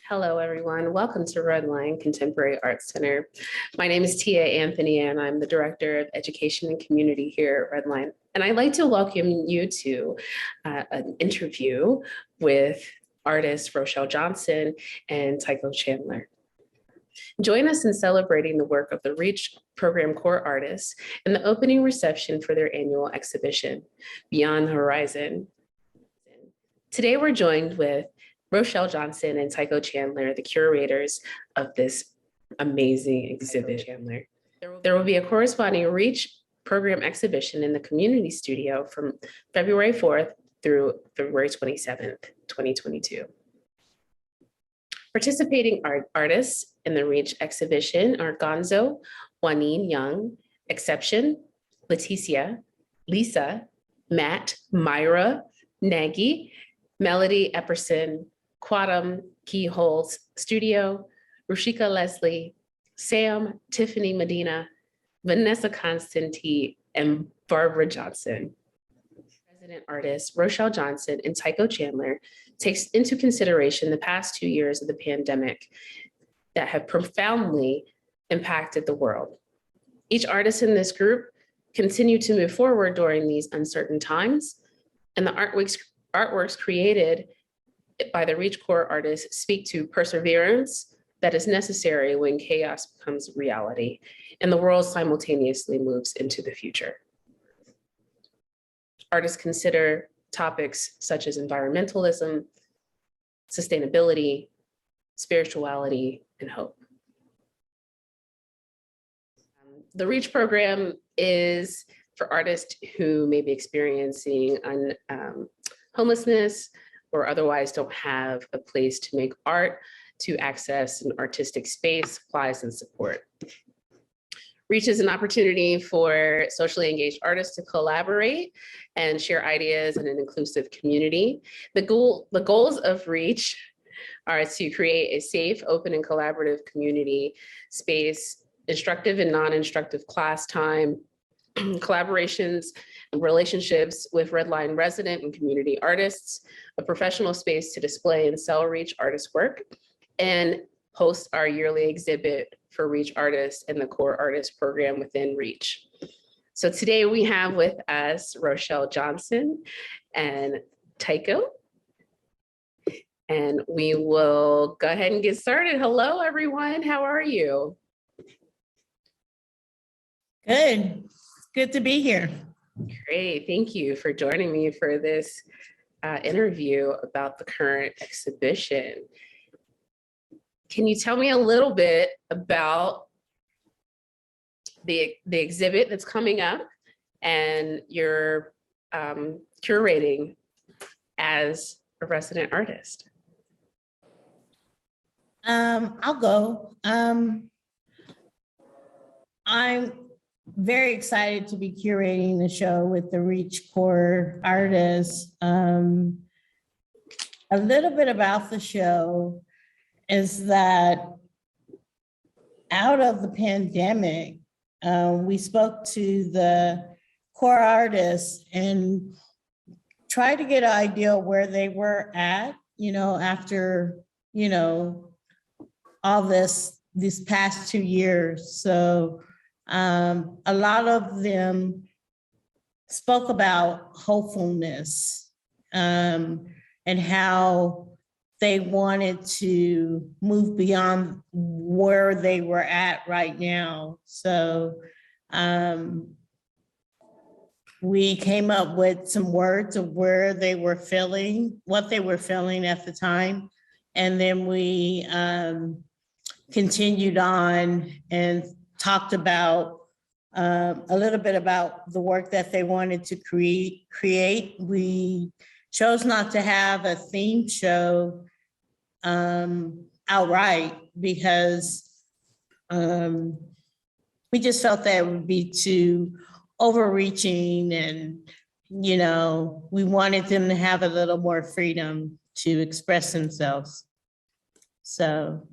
Hello, everyone. Welcome to RedLine Contemporary Arts Center. My name is Tia Anthony, and I'm the Director of Education and Community here at RedLine. And I'd like to welcome you to an interview with artists Rochelle Johnson and Taiko Chandler. Join us in celebrating the work of the REACH program core artists and the opening reception for their annual exhibition, Beyond the Horizon. Today, we're joined with Rochelle Johnson and Taiko Chandler, the curators of this amazing exhibit. Chandler. There will be a corresponding REACH program exhibition in the community studio from February 4th through February 27th, 2022. Participating artists in the REACH exhibition are Gonzo, Juanine Young, Exception, Leticia, Lisa, Matt, Myra, Nagy, Melody Epperson, Quantum Keyholes Studio, Rushika Leslie, Sam, Tiffany Medina, Vanessa Constantine, and Barbara Johnson. Resident artist Rochelle Johnson and Taiko Chandler takes into consideration the past 2 years of the pandemic that have profoundly impacted the world. Each artist in this group continued to move forward during these uncertain times, and the artworks created by the REACH core artists speak to perseverance that is necessary when chaos becomes reality and the world simultaneously moves into the future. Artists consider topics such as environmentalism, sustainability, spirituality, and hope. The REACH program is for artists who may be experiencing homelessness or otherwise don't have a place to make art, to access an artistic space, supplies, and support. REACH is an opportunity for socially engaged artists to collaborate and share ideas in an inclusive community. The goals of REACH are to create a safe, open, and collaborative community space, instructive and non-instructive class time, collaborations and relationships with RedLine resident and community artists, a professional space to display and sell REACH artist work, and host our yearly exhibit for REACH artists and the core artist program within REACH. So today we have with us Rochelle Johnson and Taiko, and we will go ahead and get started. Hello, everyone. How are you? Good. Good to be here. Great. Thank you for joining me for this interview about the current exhibition. Can you tell me a little bit about the exhibit that's coming up and your curating as a resident artist? I'll go. I'm very excited to be curating the show with the REACH core artists. A little bit about the show is that out of the pandemic, we spoke to the core artists and tried to get an idea where they were at, after, all these past 2 years. So a lot of them spoke about hopefulness and how they wanted to move beyond where they were at right now. So we came up with some words of where they were feeling, what they were feeling at the time. And then we continued on and talked about a little bit about the work that they wanted to create. We chose not to have a theme show outright because we just felt that it would be too overreaching, and we wanted them to have a little more freedom to express themselves. So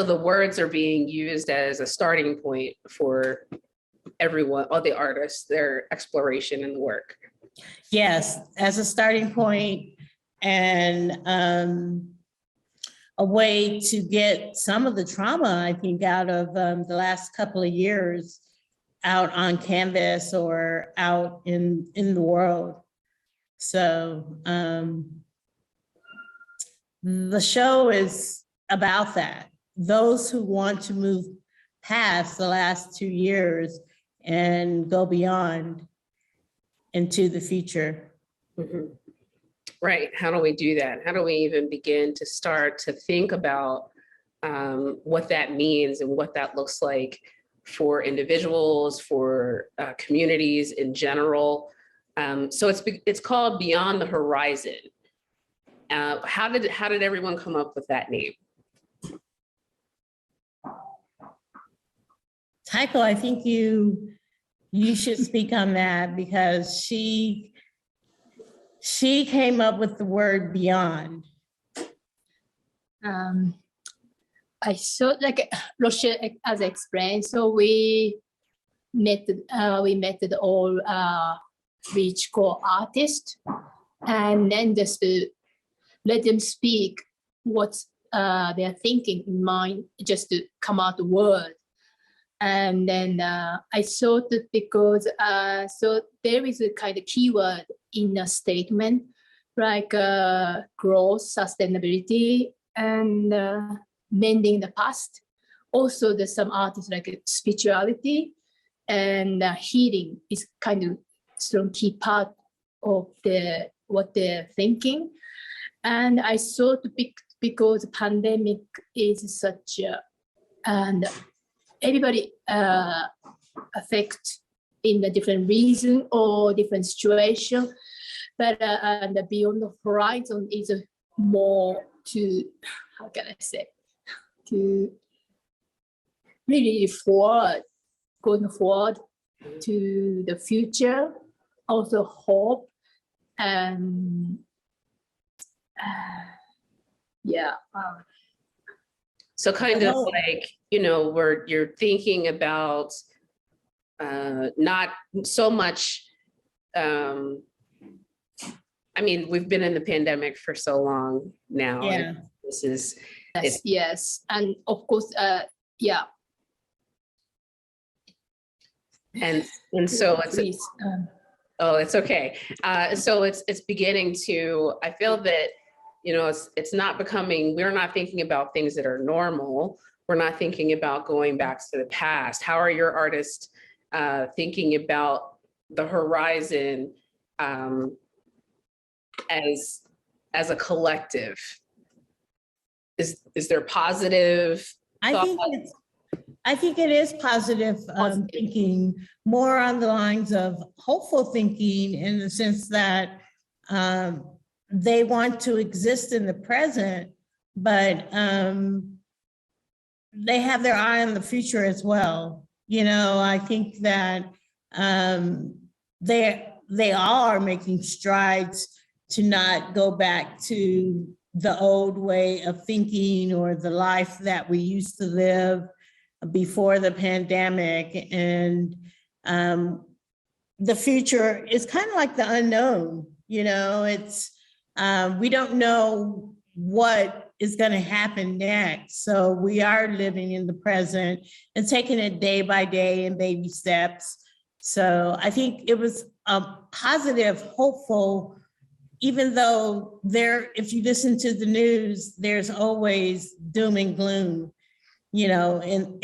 the words are being used as a starting point for everyone, all the artists, their exploration in the work. Yes, as a starting point. And a way to get some of the trauma, I think, out of the last couple of years out on canvas or out in the world. So the show is about that. Those who want to move past the last 2 years and go beyond into the future. Mhm. Right. How do we do that? How do we even begin to start to think about what that means and what that looks like for individuals, for communities in general? So it's called Beyond the Horizon. How did everyone come up with that name? Taiko, I think you should speak on that, because she came up with the word beyond. I thought, like Rochelle as explained, so we met the all reach core artists, and then just to let them speak what they're thinking in mind, just to come out the word. And then I thought that because so there is a kind of keyword in a statement, like growth, sustainability, and mending the past. Also, there's some artists like spirituality and healing is kind of strong key part of what they're thinking. And I thought because the pandemic is such a, and everybody affect in a different reason or different situation, but and beyond the horizon is more to, how can I say, to really going forward to the future, also hope, and yeah. So kind of like, where you're thinking about not so much, I mean, we've been in the pandemic for so long now. Yeah. And this is, Yes. And of course, yeah. and so it's, Please, oh, it's okay. So it's beginning to, I feel that, it's not becoming, we're not thinking about things that are normal. We're not thinking about going back to the past. How are your artists thinking about the horizon as a collective? Is there positive thought? I think it is positive thinking, more on the lines of hopeful thinking, in the sense that they want to exist in the present, but they have their eye on the future as well. I think that they all are making strides to not go back to the old way of thinking or the life that we used to live before the pandemic. And the future is kind of like the unknown. It's we don't know what is going to happen next. So we are living in the present and taking it day by day in baby steps. So I think it was a positive, hopeful, even though if you listen to the news, there's always doom and gloom, in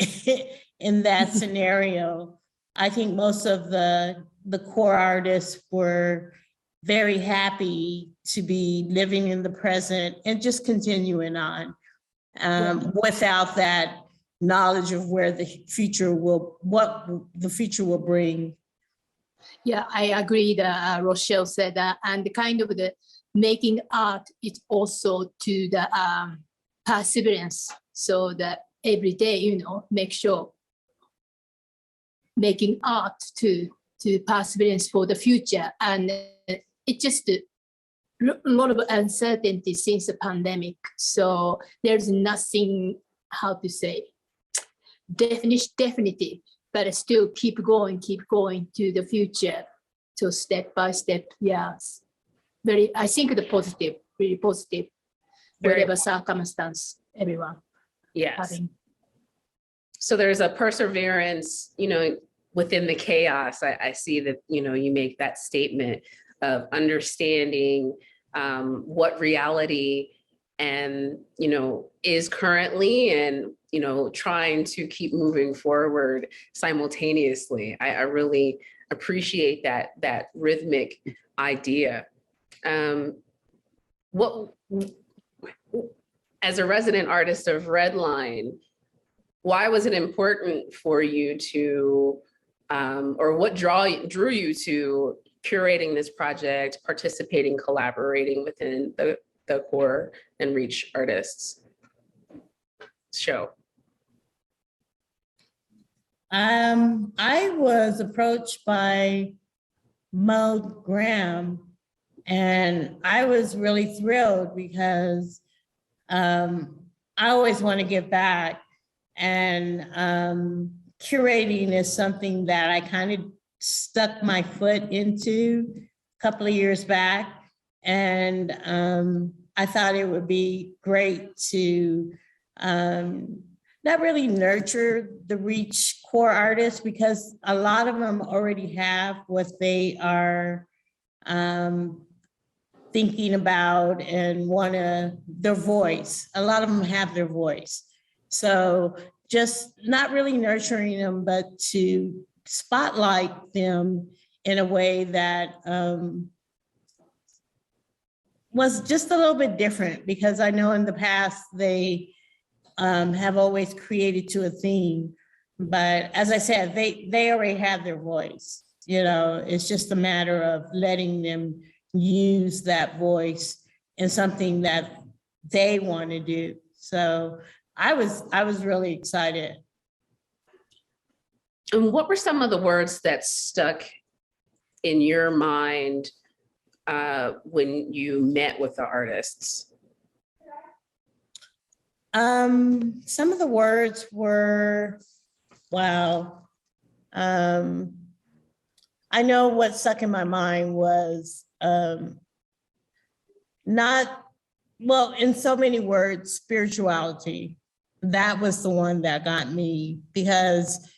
that scenario. I think most of the core artists were very happy to be living in the present and just continuing on without that knowledge of what the future will bring. Yeah, I agree that Rochelle said that, and the kind of the making art is also to the perseverance. So that every day, make sure making art to perseverance for the future. And it's just a lot of uncertainty since the pandemic. So there's nothing, how to say, definitive, but still keep going to the future. So step by step, yes. I think the positive, really positive, whatever circumstance. everyone Yes. having. So there's a perseverance, within the chaos. I see that, you make that statement of understanding what reality and, is currently, and, trying to keep moving forward simultaneously. I really appreciate that rhythmic idea. What, as a resident artist of RedLine, why was it important for you to, or what drew you to curating this project, participating, collaborating within the Core and Reach Artists show? I was approached by Mo Graham, and I was really thrilled because I always want to give back, and curating is something that I kind of stuck my foot into a couple of years back, and I thought it would be great to not really nurture the Reach Core artists, because a lot of them already have what they are thinking about and their voice. A lot of them have their voice. So just not really nurturing them, but to spotlight them in a way that was just a little bit different, because I know in the past they have always created to a theme. But as I said, they already have their voice. It's just a matter of letting them use that voice in something that they want to do. So I was really excited. And what were some of the words that stuck in your mind when you met with the artists? Some of the words were, wow. I know what stuck in my mind was in so many words, spirituality. That was the one that got me, because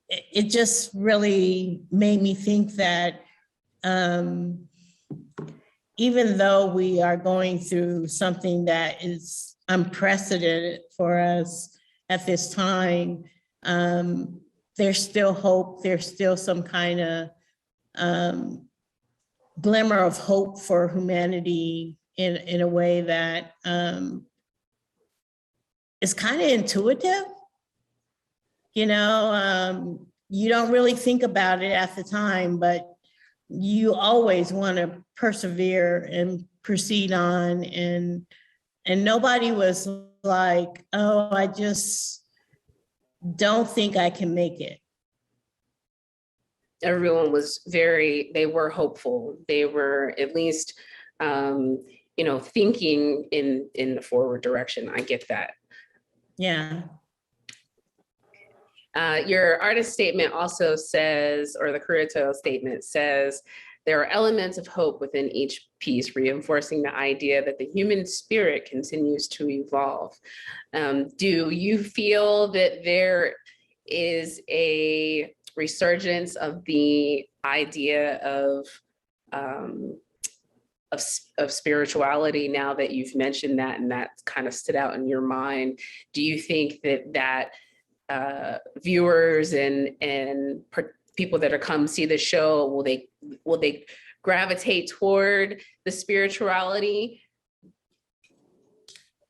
it just really made me think that even though we are going through something that is unprecedented for us at this time, there's still hope. There's still some kind of glimmer of hope for humanity in a way that is kind of intuitive. You don't really think about it at the time, but you always want to persevere and proceed on. And nobody was like, oh, I just don't think I can make it. Everyone was they were hopeful. They were at least, thinking in the forward direction. I get that. Yeah. Your artist statement also says, or the Curators statement says, there are elements of hope within each piece, reinforcing the idea that the human spirit continues to evolve. Do you feel that there is a resurgence of the idea of spirituality now that you've mentioned that, and that kind of stood out in your mind? Do you think that viewers and people that are come see the show, will they gravitate toward the spirituality?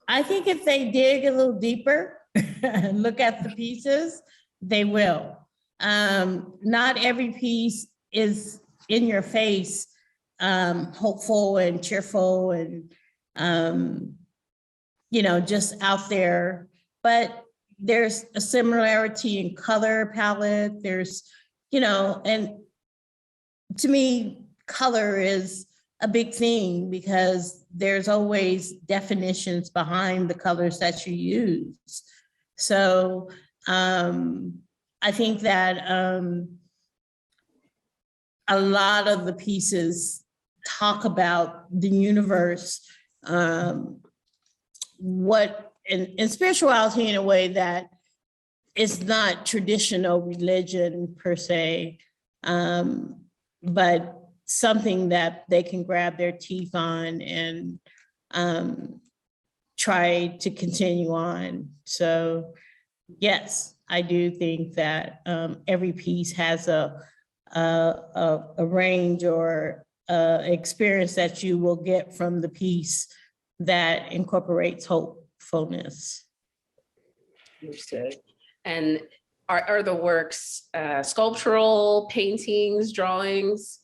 I think if they dig a little deeper and look at the pieces, they will. Not every piece is in your face, hopeful and cheerful and just out there, but there's a similarity in color palette. There's, and to me, color is a big thing, because there's always definitions behind the colors that you use. So I think that a lot of the pieces talk about the universe, what and spirituality in a way that it's not traditional religion per se, but something that they can grab their teeth on and try to continue on. So yes, I do think that every piece has a range or experience that you will get from the piece that incorporates hopefulness. Understood. And are the works sculptural, paintings, drawings?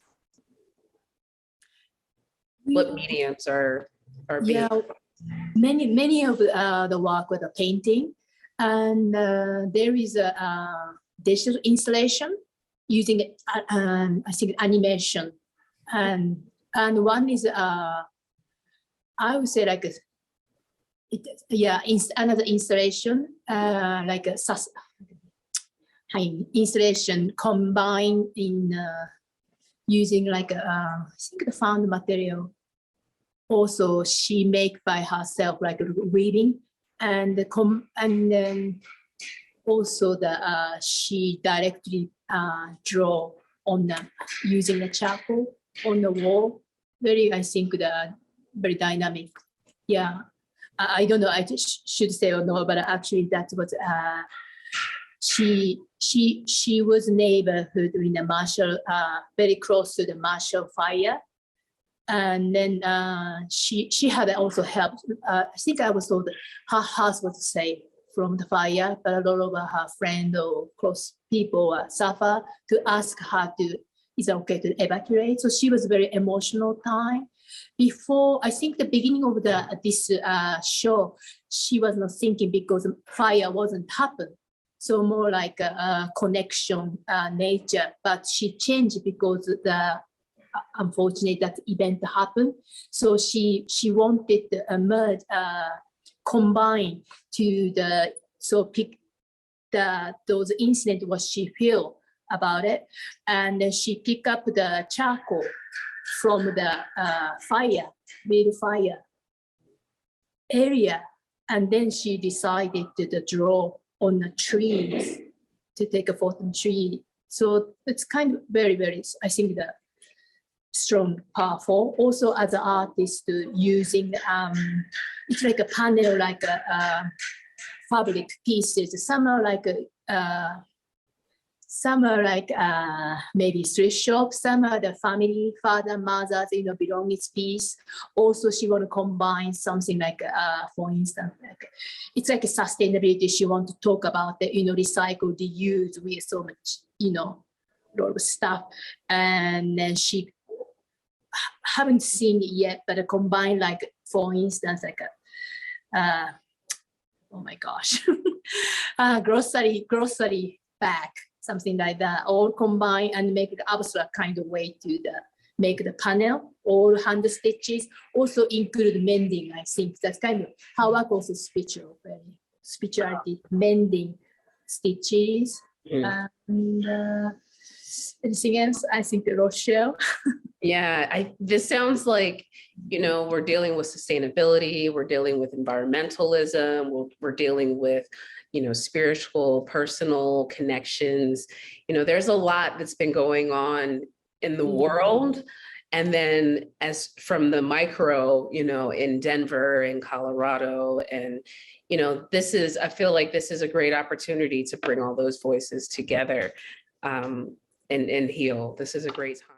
What mediums are being? Yeah, many of the work with a painting, and there is a digital installation using I think animation, and one is I would say like another installation like a installation combined in using like I think the found material. Also, she make by herself like weaving, and then also she directly draw on the using the charcoal on the wall. I think very dynamic. Yeah, I don't know. I just should say or no, but actually that was she was neighborhood in the Marshall, very close to the Marshall fire. And then she had also helped. I think I was told her house was safe from the fire, but a lot of her friends or close people suffer to ask her to, is it okay to evacuate? So she was very emotional time. Before, I think the beginning of this show, she was not thinking because fire wasn't happen. So more like a connection, nature, but she changed because unfortunately that event happened. So she wanted to merge, combine to pick those incidents what she feel about it. And then she pick up the charcoal from the real fire area. And then she decided to draw on the trees, to take a photo tree. So it's kind of very, very, I think the strong, powerful. Also as an artist using, it's like a panel, like a fabric pieces. Some are like maybe thrift shop. Some are the family, father, mothers, belongings piece. Also, she want to combine something like, for instance, like it's like a sustainability. She want to talk about the, recycle, the use. We have so much, a lot of stuff, and then she haven't seen it yet, but combine like, for instance, like oh my gosh, grocery bag, something like that, all combine and make the abstract kind of way to make the panel, all hand stitches, also include mending. I think that's kind of how I also spirituality, mending stitches. And anything else? I think the Rochelle. Yeah, this sounds like, we're dealing with sustainability, we're dealing with environmentalism, we're dealing with, spiritual, personal connections. There's a lot that's been going on in the world. And then as from the micro, in Denver and Colorado, and, I feel like this is a great opportunity to bring all those voices together and heal. This is a great time.